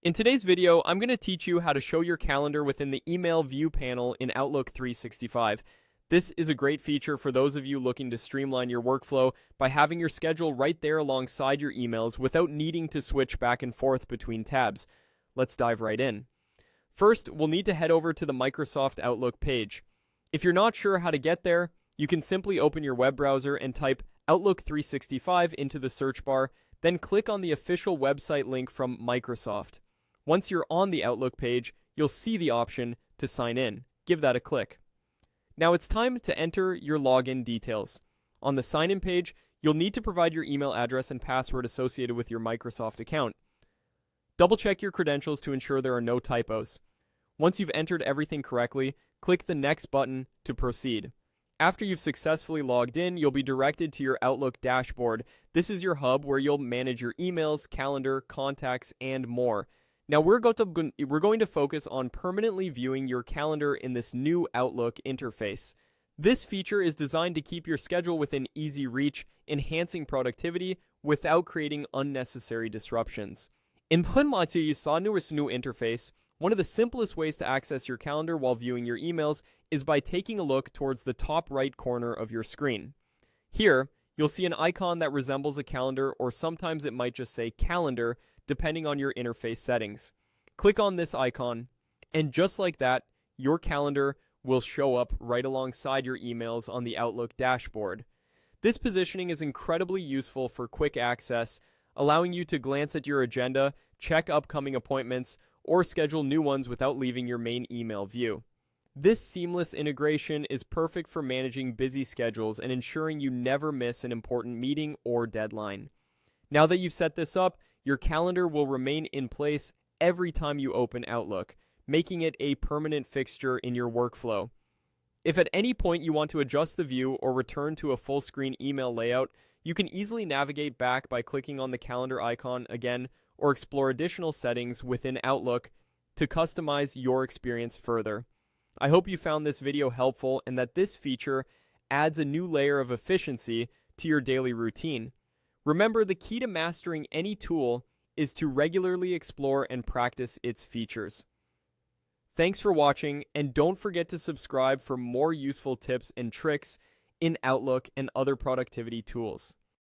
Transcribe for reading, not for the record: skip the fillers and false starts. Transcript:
In today's video, I'm going to teach you how to show your calendar within the Email View panel in Outlook 365. This is a great feature for those of you looking to streamline your workflow by having your schedule right there alongside your emails without needing to switch back and forth between tabs. Let's dive right in. First, we'll need to head over to the Microsoft Outlook page. If you're not sure how to get there, you can simply open your web browser and type Outlook 365 into the search bar, then click on the official website link from Microsoft. Once you're on the Outlook page, you'll see the option to sign in. Give that a click. Now it's time to enter your login details. On the sign in page, you'll need to provide your email address and password associated with your Microsoft account. Double check your credentials to ensure there are no typos. Once you've entered everything correctly, click the next button to proceed. After you've successfully logged in, you'll be directed to your Outlook dashboard. This is your hub where you'll manage your emails, calendar, contacts, and more. Now we're going to focus on permanently viewing your calendar in this new Outlook interface. This feature is designed to keep your schedule within easy reach, enhancing productivity without creating unnecessary disruptions. Implementering this new interface, one of the simplest ways to access your calendar while viewing your emails is by taking a look towards the top right corner of your screen. Here, you'll see an icon that resembles a calendar, or sometimes it might just say calendar, depending on your interface settings. Click on this icon, and just like that, your calendar will show up right alongside your emails on the Outlook dashboard. This positioning is incredibly useful for quick access, allowing you to glance at your agenda, check upcoming appointments, or schedule new ones without leaving your main email view. This seamless integration is perfect for managing busy schedules and ensuring you never miss an important meeting or deadline. Now that you've set this up, your calendar will remain in place every time you open Outlook, making it a permanent fixture in your workflow. If at any point you want to adjust the view or return to a full screen email layout, you can easily navigate back by clicking on the calendar icon again or explore additional settings within Outlook to customize your experience further. I hope you found this video helpful and that this feature adds a new layer of efficiency to your daily routine. Remember, the key to mastering any tool is to regularly explore and practice its features. Thanks for watching, and don't forget to subscribe for more useful tips and tricks in Outlook and other productivity tools.